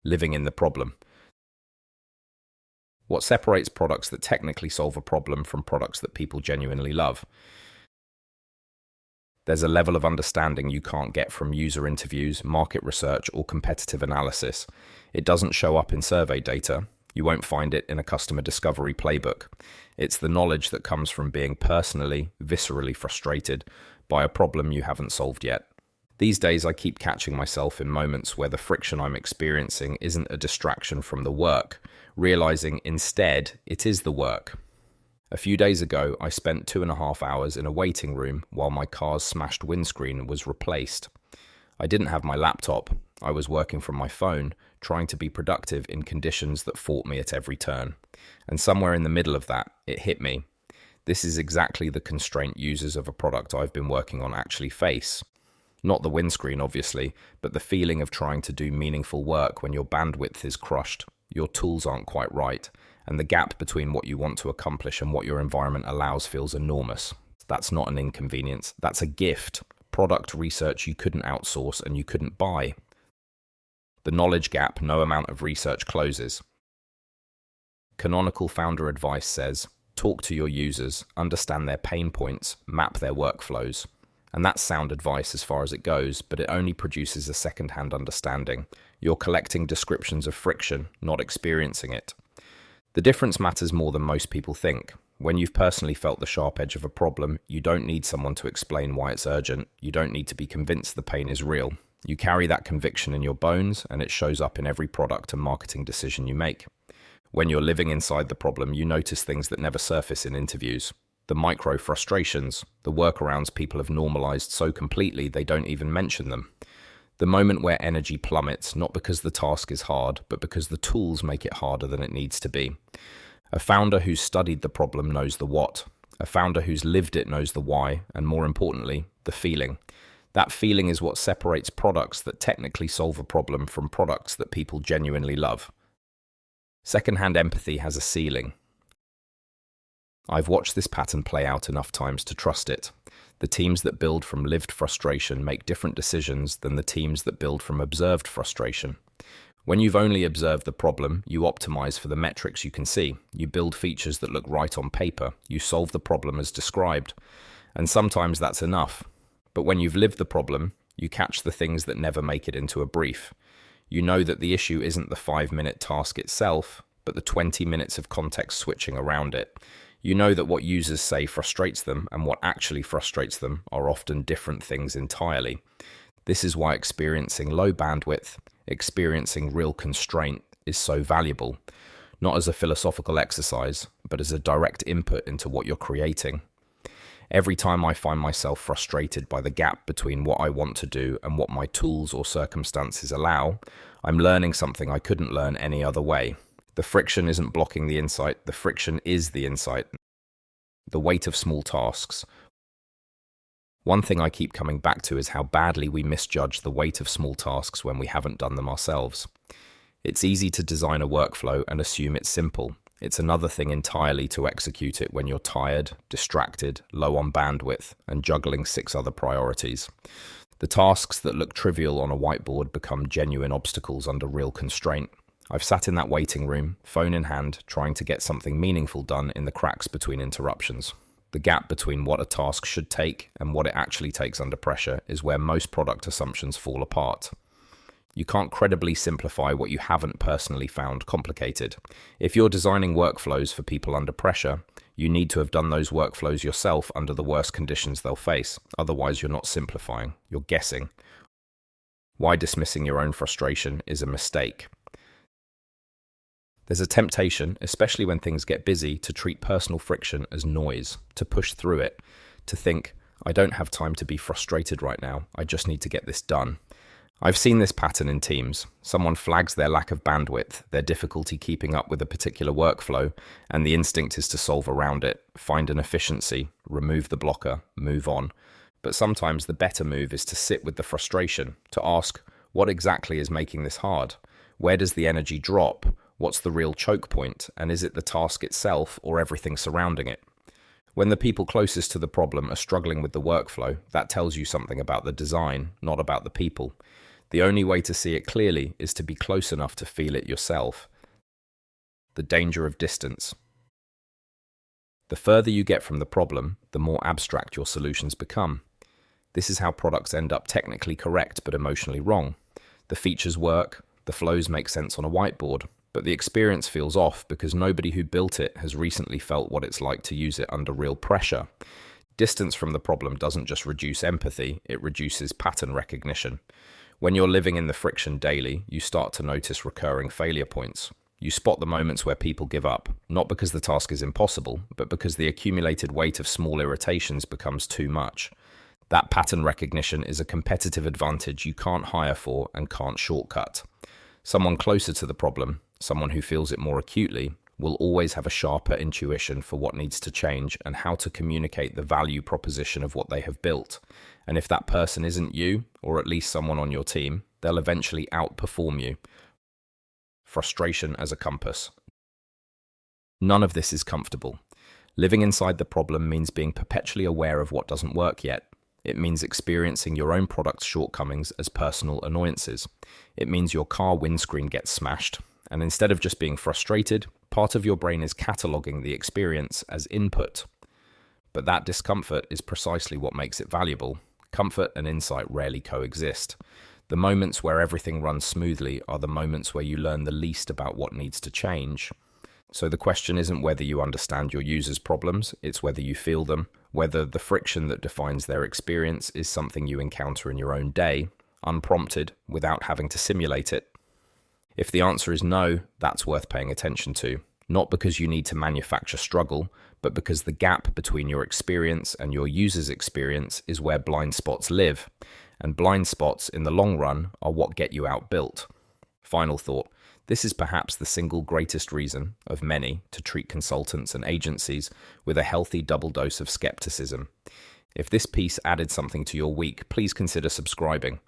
living in the problem. What separates products that technically solve a problem from products that people genuinely love? There's a level of understanding you can't get from user interviews, market research, or competitive analysis. It doesn't show up in survey data. You won't find it in a customer discovery playbook. It's the knowledge that comes from being personally, viscerally frustrated by a problem you haven't solved yet. These days, I keep catching myself in moments where the friction I'm experiencing isn't a distraction from the work, realizing instead it is the work. A few days ago, I spent 2.5 hours in a waiting room while my car's smashed windscreen was replaced. I didn't have my laptop. I was working from my phone, trying to be productive in conditions that fought me at every turn. And somewhere in the middle of that, it hit me. This is exactly the constraint users of a product I've been working on actually face. Not the windscreen, obviously, but the feeling of trying to do meaningful work when your bandwidth is crushed, your tools aren't quite right, and the gap between what you want to accomplish and what your environment allows feels enormous. That's not an inconvenience, that's a gift. Product research you couldn't outsource and you couldn't buy. The knowledge gap no amount of research closes. Canonical founder advice says, talk to your users, understand their pain points, map their workflows. And that's sound advice as far as it goes, but it only produces a second-hand understanding. You're collecting descriptions of friction, not experiencing it. The difference matters more than most people think. When you've personally felt the sharp edge of a problem, you don't need someone to explain why it's urgent. You don't need to be convinced the pain is real. You carry that conviction in your bones, and it shows up in every product and marketing decision you make. When you're living inside the problem, you notice things that never surface in interviews. The micro frustrations, the workarounds people have normalized so completely they don't even mention them. The moment where energy plummets, not because the task is hard, but because the tools make it harder than it needs to be. A founder who's studied the problem knows the what. A founder who's lived it knows the why, and more importantly, the feeling. That feeling is what separates products that technically solve a problem from products that people genuinely love. Secondhand empathy has a ceiling. I've watched this pattern play out enough times to trust it. The teams that build from lived frustration make different decisions than the teams that build from observed frustration. When you've only observed the problem, you optimize for the metrics you can see. You build features that look right on paper. You solve the problem as described. And sometimes that's enough. But when you've lived the problem, you catch the things that never make it into a brief. You know that the issue isn't the 5-minute task itself, but the 20 minutes of context switching around it. You know that what users say frustrates them and what actually frustrates them are often different things entirely. This is why experiencing low bandwidth, experiencing real constraint is so valuable, not as a philosophical exercise, but as a direct input into what you're creating. Every time I find myself frustrated by the gap between what I want to do and what my tools or circumstances allow, I'm learning something I couldn't learn any other way. The friction isn't blocking the insight, the friction is the insight. The weight of small tasks. One thing I keep coming back to is how badly we misjudge the weight of small tasks when we haven't done them ourselves. It's easy to design a workflow and assume it's simple. It's another thing entirely to execute it when you're tired, distracted, low on bandwidth, and juggling 6 other priorities. The tasks that look trivial on a whiteboard become genuine obstacles under real constraint. I've sat in that waiting room, phone in hand, trying to get something meaningful done in the cracks between interruptions. The gap between what a task should take and what it actually takes under pressure is where most product assumptions fall apart. You can't credibly simplify what you haven't personally found complicated. If you're designing workflows for people under pressure, you need to have done those workflows yourself under the worst conditions they'll face. Otherwise, you're not simplifying, you're guessing. Why dismissing your own frustration is a mistake. There's a temptation, especially when things get busy, to treat personal friction as noise, to push through it, to think, I don't have time to be frustrated right now, I just need to get this done. I've seen this pattern in teams. Someone flags their lack of bandwidth, their difficulty keeping up with a particular workflow, and the instinct is to solve around it, find an efficiency, remove the blocker, move on. But sometimes the better move is to sit with the frustration, to ask, what exactly is making this hard? Where does the energy drop? What's the real choke point, and is it the task itself or everything surrounding it? When the people closest to the problem are struggling with the workflow, that tells you something about the design, not about the people. The only way to see it clearly is to be close enough to feel it yourself. The danger of distance. The further you get from the problem, the more abstract your solutions become. This is how products end up technically correct but emotionally wrong. The features work, the flows make sense on a whiteboard, but the experience feels off because nobody who built it has recently felt what it's like to use it under real pressure. Distance from the problem doesn't just reduce empathy, it reduces pattern recognition. When you're living in the friction daily, you start to notice recurring failure points. You spot the moments where people give up, not because the task is impossible, but because the accumulated weight of small irritations becomes too much. That pattern recognition is a competitive advantage you can't hire for and can't shortcut. Someone closer to the problem, someone who feels it more acutely, will always have a sharper intuition for what needs to change and how to communicate the value proposition of what they have built. And if that person isn't you, or at least someone on your team, they'll eventually outperform you. Frustration as a compass. None of this is comfortable. Living inside the problem means being perpetually aware of what doesn't work yet. It means experiencing your own product's shortcomings as personal annoyances. It means your car windscreen gets smashed, and instead of just being frustrated, part of your brain is cataloging the experience as input. But that discomfort is precisely what makes it valuable. Comfort and insight rarely coexist. The moments where everything runs smoothly are the moments where you learn the least about what needs to change. So the question isn't whether you understand your users' problems, it's whether you feel them, whether the friction that defines their experience is something you encounter in your own day, unprompted, without having to simulate it. If the answer is no, that's worth paying attention to. Not because you need to manufacture struggle, but because the gap between your experience and your user's experience is where blind spots live. And blind spots, in the long run, are what get you outbuilt. Final thought. This is perhaps the single greatest reason, of many, to treat consultants and agencies with a healthy double dose of skepticism. If this piece added something to your week, please consider subscribing.